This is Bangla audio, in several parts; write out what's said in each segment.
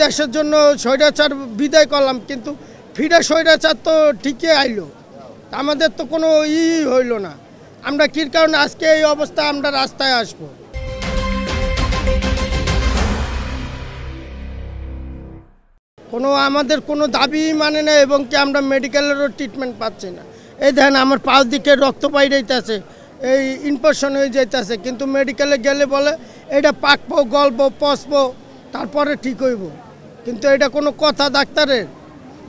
দেশের জন্য স্বৈরাচার বিদায় করলাম, কিন্তু ফিরে স্বৈরাচার তো ঠিকই আইলো, আমাদের তো কোনো হইল না। আমরা কি কারণে আজকে এই অবস্থা আমরা রাস্তায় আসবো? আমাদের কোনো দাবি মানে না, এবং কি আমরা মেডিকেলেরও ট্রিটমেন্ট পাচ্ছি না। এই দেখেন আমার পাঁচ দিকে রক্ত বাইরেইতেছে, এই ইনফেকশন হয়ে যাইতেছে, কিন্তু মেডিকেলে গেলে বলে এটা পাকবো, গল্প, পচবো, তারপরে ঠিক হইব। কিন্তু এটা কোনো কথা ডাক্তারের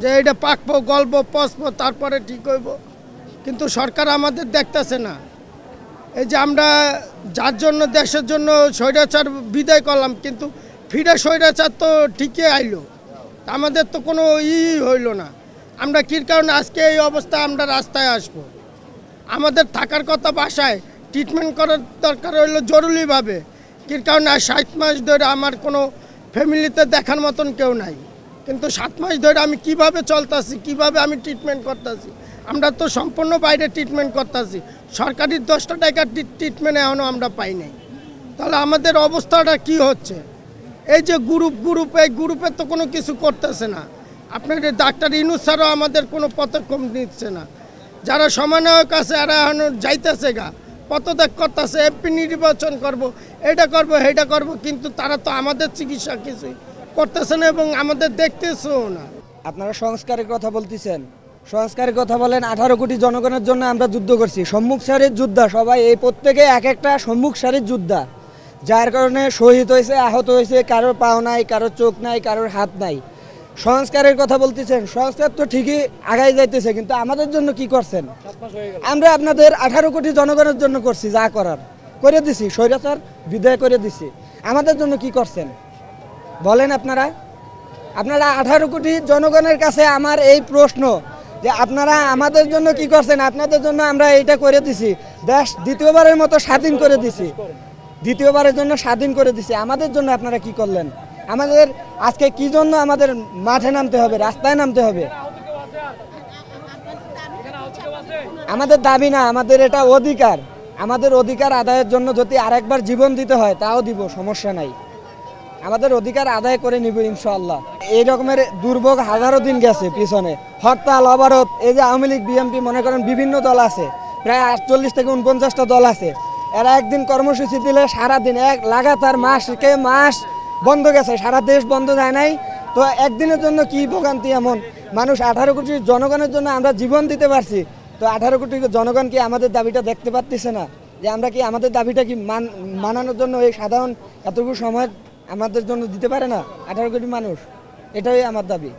যে এটা পাকবো, গল্প, পচবো, তারপরে ঠিক হইব? কিন্তু সরকার আমাদের দেখতেছে না। এই যে আমরা যার জন্য দেশের জন্য স্বৈরাচার বিদায় করলাম, কিন্তু ফিরে স্বৈরাচার তো ঠিকই আইলো, আমাদের তো কোনো হইল না। আমরা কি কারণে আজকে এই অবস্থা আমরা রাস্তায় আসবো? আমাদের থাকার কথা বাসায়, ট্রিটমেন্ট করার দরকার হইলো জরুরিভাবে। কি কারণে 7 মাস ধরে আমার কোনো ফ্যামিলিতে দেখার মতন কেউ নাই, কিন্তু 7 মাস ধরে আমি কিভাবে চলতেছি, কিভাবে আমি ট্রিটমেন্ট করতেছি? আমরা তো সম্পূর্ণ বাইরে ট্রিটমেন্ট করতেছি, সরকারি 10 টাকার ট্রিটমেন্ট এখনও আমরা পাই নাই। তাহলে আমাদের অবস্থাটা কি হচ্ছে? এই যে গ্রুপ এই গ্রুপের তো কোনো কিছু করতেছে না। আপনার ডাক্তার ইউনূস স্যারও আমাদের কোনো পদক্ষেপ নিচ্ছে না। যারা সমন্বয়ক আছে এরা এখন যাইতেছে গা, পদত্যাগ করতেছে, এমপি নির্বাচন করব, এটা করব, সেটা করব, কিন্তু তারা তো আমাদের চিকিৎসা কিছুই করতেছে না এবং আমাদের দেখতেছেও না। আপনারা সংস্কারের কথা বলতেছেন, সংস্কারের কথা বলেন। 18 কোটি জনগণের জন্য আমরা যুদ্ধ করছি, সম্মুখ সারির যোদ্ধা সবাই, এই প্রত্যেকে এক একটা সম্মুখ সারির যোদ্ধা, যার কারণে শহীদ হয়েছে, আহত হয়েছে, কারোর পাও নাই, কারোর চোখ নাই, কারোর হাত নাই। সংস্কারের কথা বলতেছেন, সংস্কার তো ঠিকই আগাই যাইতেছে, কিন্তু আমাদের জন্য কি করছেন? আমরা আপনাদের 18 কোটি জনগণের জন্য করছি, যা করার করে দিছি, স্বৈরাচার বিদায় করে দিছি। আমাদের জন্য কি করছেন বলেন? আপনারা 18 কোটি জনগণের কাছে আমার এই প্রশ্ন যে আপনারা আমাদের জন্য কি করছেন? আপনাদের জন্য আমরা এইটা করে দিছি, দেশ দ্বিতীয়বারের মতো স্বাধীন করে দিছি, দ্বিতীয়বারের জন্য স্বাধীন করে দিছি। আমাদের জন্য আপনারা কি করলেন? আমাদের আজকে কি জন্য আমাদের মাঠে নামতে হবে, রাস্তায় নামতে হবে? আমাদের দাবি না, আমাদের এটা অধিকার। আমাদের অধিকার আদায়ের জন্য যদি আরেকবার জীবন দিতে হয় তাও দিব, সমস্যা নাই। আমাদের অধিকার আদায় করে নিব ইনশাআল্লাহ। এই রকমের দুর্ভোগ হাজারো দিন গেছে পিছনে, হরতাল, অবরোধ। এই যে আওয়ামী লীগ, বিএনপি, মনে করেন বিভিন্ন দল আছে, প্রায় 48 থেকে 49টা দল আছে। এরা একদিন কর্মসূচি দিলে সারাদিন এক লাগাতার মাস বন্ধ গেছে, সারা দেশ বন্ধ যায় নাই। তো একদিনের জন্য কি ভোগান্তি এমন? মানুষ 18 কোটি জনগণের জন্য আমরা জীবন দিতে পারছি, তো 18 কোটি জনগণ কি আমাদের দাবিটা দেখতে পারতেছে না? যে আমরা কি আমাদের দাবিটা কি মানানোর জন্য এই সাধারণ এতটুকু সময় আমাদের জন্য দিতে পারে না 18 কোটি মানুষ? এটাই আমার দাবি।